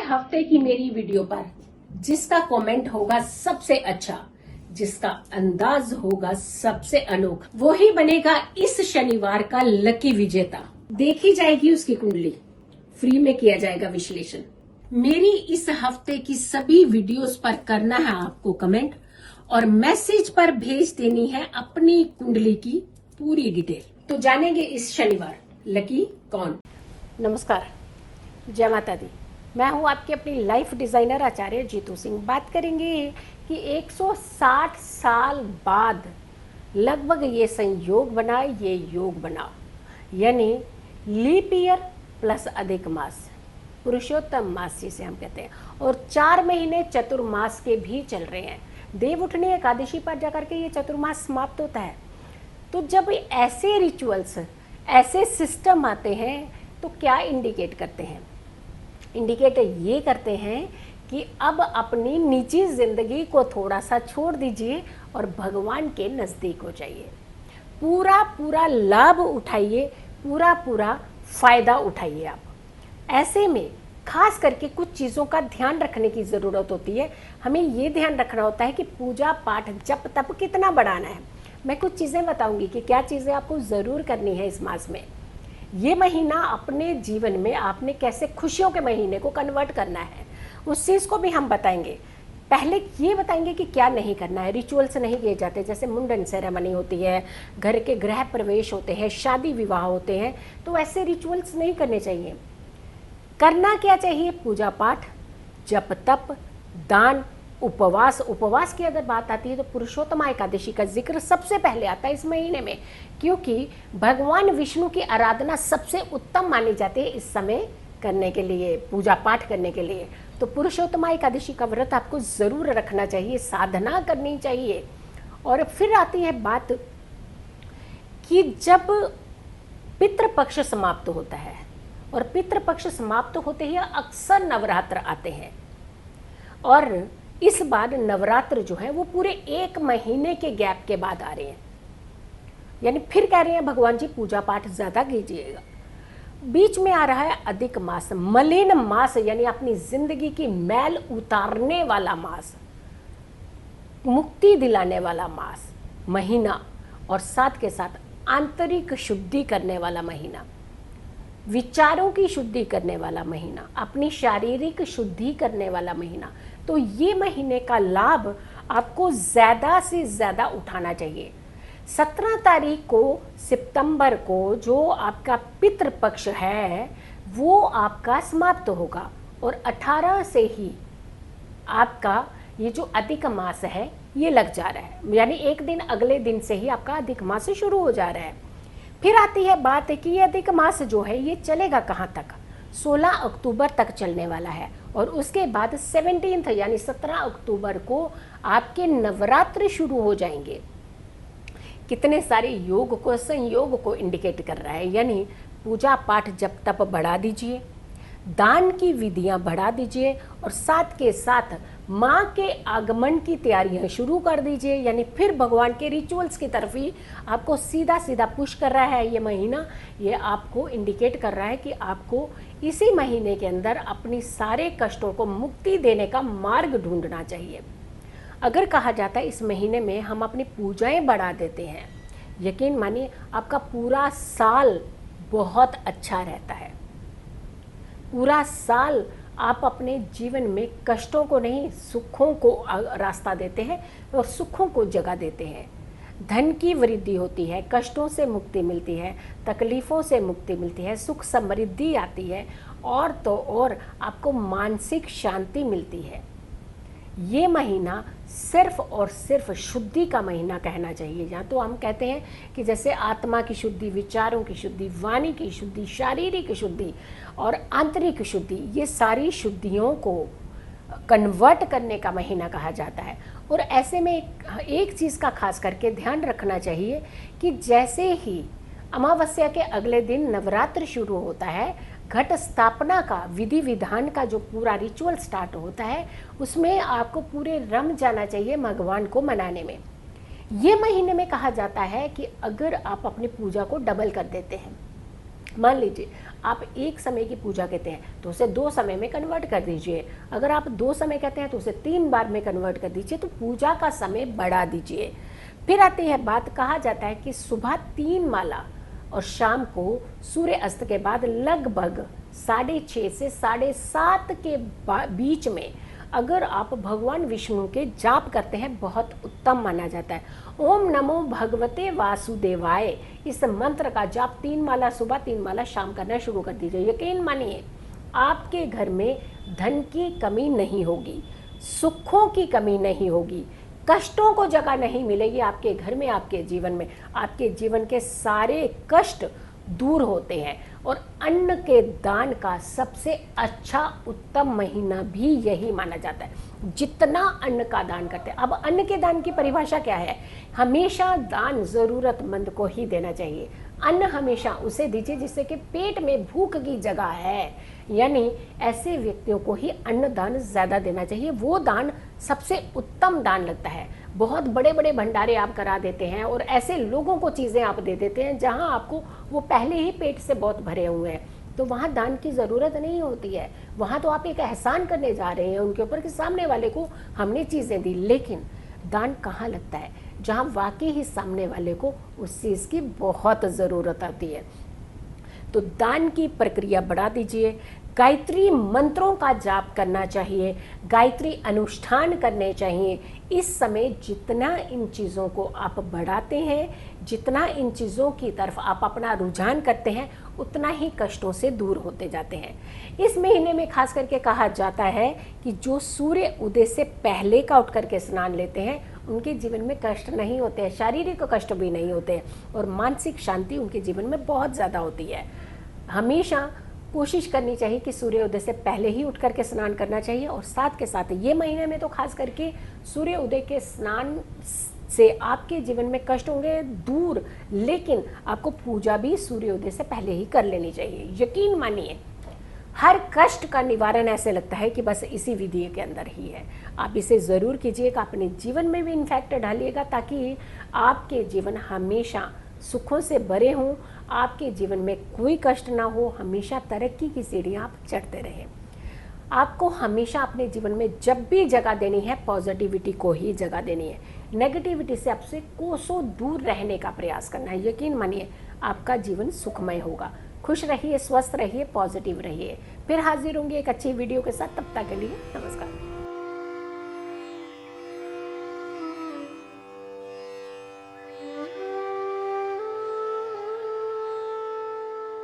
हफ्ते की मेरी वीडियो पर जिसका कमेंट होगा सबसे अच्छा, जिसका अंदाज होगा सबसे अनोखा, वो ही बनेगा इस शनिवार का लकी विजेता। देखी जाएगी उसकी कुंडली, फ्री में किया जाएगा विश्लेषण। मेरी इस हफ्ते की सभी वीडियोस पर करना है आपको कमेंट और मैसेज पर भेज देनी है अपनी कुंडली की पूरी डिटेल। तो जानेंगे इस शनिवार लकी कौन। नमस्कार, जय माता दी। मैं हूं आपकी अपनी लाइफ डिजाइनर आचार्य जीतू सिंह। बात करेंगे कि 160 साल बाद लगभग ये संयोग बना, ये योग बना, यानी लीप ईयर प्लस अधिक मास, पुरुषोत्तम मास जिसे हम कहते हैं, और 4 महीने चतुर्मास के भी चल रहे हैं। देव उठनी एकादशी पर जाकर के ये चतुर्मास समाप्त होता है। तो जब ऐसे रिचुअल्स, ऐसे सिस्टम आते हैं तो क्या इंडिकेट करते हैं? इंडिकेट ये करते हैं कि अब अपनी निजी जिंदगी को थोड़ा सा छोड़ दीजिए और भगवान के नज़दीक हो जाइए। पूरा पूरा लाभ उठाइए, पूरा पूरा फायदा उठाइए। आप ऐसे में खास करके कुछ चीज़ों का ध्यान रखने की ज़रूरत होती है। हमें ये ध्यान रखना होता है कि पूजा पाठ जप तप कितना बढ़ाना है। मैं कुछ चीज़ें बताऊंगी कि क्या चीज़ें आपको ज़रूर करनी है इस मास में। ये महीना अपने जीवन में आपने कैसे खुशियों के महीने को कन्वर्ट करना है, उस चीज़ को भी हम बताएंगे। पहले ये बताएंगे कि क्या नहीं करना है। रिचुअल्स नहीं किए जाते, जैसे मुंडन सेरेमनी होती है, घर के गृह प्रवेश होते हैं, शादी विवाह होते हैं, तो ऐसे रिचुअल्स नहीं करने चाहिए। करना क्या चाहिए? पूजा पाठ, जप तप, दान, उपवास। उपवास की अगर बात आती है तो पुरुषोत्तम एकादशी का जिक्र सबसे पहले आता है इस महीने में, क्योंकि भगवान विष्णु की आराधना सबसे उत्तम मानी जाती है इस समय करने के लिए, पूजा पाठ करने के लिए। तो पुरुषोत्तम एकादशी का व्रत आपको जरूर रखना चाहिए, साधना करनी चाहिए। और फिर आती है बात कि जब पितृपक्ष समाप्त होता है, और पितृपक्ष समाप्त होते ही अक्सर नवरात्र आते हैं, और इस बार नवरात्र जो है वो पूरे 1 महीने के गैप के बाद आ रहे हैं। यानी फिर कह रहे हैं भगवान जी पूजा पाठ ज्यादा कीजिएगा। बीच में आ रहा है अधिक मास, मलिन मास, यानी अपनी जिंदगी की मैल उतारने वाला मास, मुक्ति दिलाने वाला मास महीना, और साथ के साथ आंतरिक शुद्धि करने वाला महीना, विचारों की शुद्धि करने वाला महीना, अपनी शारीरिक शुद्धि करने वाला महीना। तो ये महीने का लाभ आपको ज़्यादा से ज़्यादा उठाना चाहिए। 17 तारीख को सितंबर को जो आपका पितृपक्ष है वो आपका समाप्त होगा, और 18 से ही आपका ये जो अधिक मास है ये लग जा रहा है, यानी एक दिन अगले दिन से ही आपका अधिक मास शुरू हो जा रहा है। फिर आती है बात कि ये अधिक मास जो है ये चलेगा कहाँ तक? 16 अक्टूबर तक चलने वाला है, और उसके बाद 17 यानी 17 अक्टूबर को आपके नवरात्र शुरू हो जाएंगे। कितने सारे योग को, संयोग को इंडिकेट कर रहा है। यानी पूजा पाठ जप तप बढ़ा दीजिए, दान की विधियां बढ़ा दीजिए, और साथ के साथ माँ के आगमन की तैयारियां शुरू कर दीजिए। यानी फिर भगवान के रिचुअल्स की तरफ ही आपको सीधा सीधा पुश कर रहा है ये महीना। ये आपको इंडिकेट कर रहा है कि आपको इसी महीने के अंदर अपनी सारे कष्टों को मुक्ति देने का मार्ग ढूंढना चाहिए। अगर कहा जाता है इस महीने में हम अपनी पूजाएं बढ़ा देते हैं, यकीन मानिए आपका पूरा साल बहुत अच्छा रहता है। पूरा साल आप अपने जीवन में कष्टों को नहीं, सुखों को रास्ता देते हैं और सुखों को जगह देते हैं। धन की वृद्धि होती है, कष्टों से मुक्ति मिलती है, तकलीफ़ों से मुक्ति मिलती है, सुख समृद्धि आती है, और तो और आपको मानसिक शांति मिलती है। ये महीना सिर्फ और सिर्फ शुद्धि का महीना कहना चाहिए। जहाँ तो हम कहते हैं कि जैसे आत्मा की शुद्धि, विचारों की शुद्धि, वाणी की शुद्धि, शारीरिक शुद्धि और आंतरिक शुद्धि, ये सारी शुद्धियों को कन्वर्ट करने का महीना कहा जाता है। और ऐसे में एक चीज़ का खास करके ध्यान रखना चाहिए कि जैसे ही अमावस्या के अगले दिन नवरात्र शुरू होता है, घट स्थापना का विधि विधान का जो पूरा रिचुअल स्टार्ट होता है, उसमें आपको पूरे रम जाना चाहिए भगवान को मनाने में। ये महीने में कहा जाता है कि अगर आप अपनी पूजा को डबल कर देते हैं, मान लीजिए आप एक समय की पूजा कहते हैं तो उसे 2 समय में कन्वर्ट कर दीजिए। अगर आप 2 समय कहते हैं तो उसे 3 बार में कन्वर्ट कर दीजिए, तो पूजा का समय बढ़ा दीजिए। फिर आती है बात, कहा जाता है कि सुबह 3 माला और शाम को सूर्य अस्त के बाद लगभग 6:30 से 7:30 के बीच में अगर आप भगवान विष्णु के जाप करते हैं बहुत उत्तम माना जाता है। ओम नमो भगवते वासुदेवाय, इस मंत्र का जाप 3 माला सुबह 3 माला शाम करना शुरू कर दीजिए। यकीन मानिए आपके घर में धन की कमी नहीं होगी, सुखों की कमी नहीं होगी, कष्टों को जगह नहीं मिलेगी आपके घर में, आपके जीवन में। आपके जीवन के सारे कष्ट दूर होते हैं। और अन्न के दान का सबसे अच्छा उत्तम महीना भी यही माना जाता है। जितना अन्न का दान करते हैं, अब अन्न के दान की परिभाषा क्या है? हमेशा दान जरूरतमंद को ही देना चाहिए। अन्न हमेशा उसे दीजिए जिससे कि पेट में भूख की जगह है, यानी ऐसे व्यक्तियों को ही अन्न दान ज्यादा देना चाहिए। वो दान सबसे उत्तम दान लगता है। बहुत बड़े बड़े भंडारे आप करा देते हैं और ऐसे लोगों को चीजें आप दे देते हैं जहां आपको वो पहले ही पेट से बहुत भरे हुए हैं, तो वहां दान की जरूरत नहीं होती है। वहां तो आप एक एहसान करने जा रहे हैं उनके ऊपर कि सामने वाले को हमने चीजें दी। लेकिन दान कहाँ लगता है? जहां वाकई ही सामने वाले को उस चीज की बहुत जरूरत आती है। तो दान की प्रक्रिया बढ़ा दीजिए। गायत्री मंत्रों का जाप करना चाहिए, गायत्री अनुष्ठान करने चाहिए। इस समय जितना इन चीज़ों को आप बढ़ाते हैं, जितना इन चीज़ों की तरफ आप अपना रुझान करते हैं, उतना ही कष्टों से दूर होते जाते हैं। इस महीने में खास करके कहा जाता है कि जो सूर्य उदय से पहले का उठ करके स्नान लेते हैं उनके जीवन में कष्ट नहीं होते हैं, शारीरिक कष्ट भी नहीं होते हैं और मानसिक शांति उनके जीवन में बहुत ज़्यादा होती है। हमेशा कोशिश करनी चाहिए कि सूर्योदय से पहले ही उठ करके स्नान करना चाहिए। और साथ के साथ ये महीने में तो खास करके सूर्योदय के स्नान से आपके जीवन में कष्ट होंगे दूर, लेकिन आपको पूजा भी सूर्योदय से पहले ही कर लेनी चाहिए। यकीन मानिए हर कष्ट का निवारण ऐसे लगता है कि बस इसी विधि के अंदर ही है। आप इसे ज़रूर कीजिएगा, अपने जीवन में भी इनफैक्ट ढालिएगा ताकि आपके जीवन हमेशा सुखों से भरे हों, आपके जीवन में कोई कष्ट ना हो, हमेशा तरक्की की सीढ़ियाँ आप चढ़ते रहें। आपको हमेशा अपने जीवन में जब भी जगह देनी है पॉजिटिविटी को ही जगह देनी है। नेगेटिविटी से आपसे कोसों दूर रहने का प्रयास करना है। यकीन मानिए आपका जीवन सुखमय होगा। खुश रहिए, स्वस्थ रहिए, पॉजिटिव रहिए। फिर हाजिर होंगे एक अच्छी वीडियो के साथ। तब तक के लिए नमस्कार।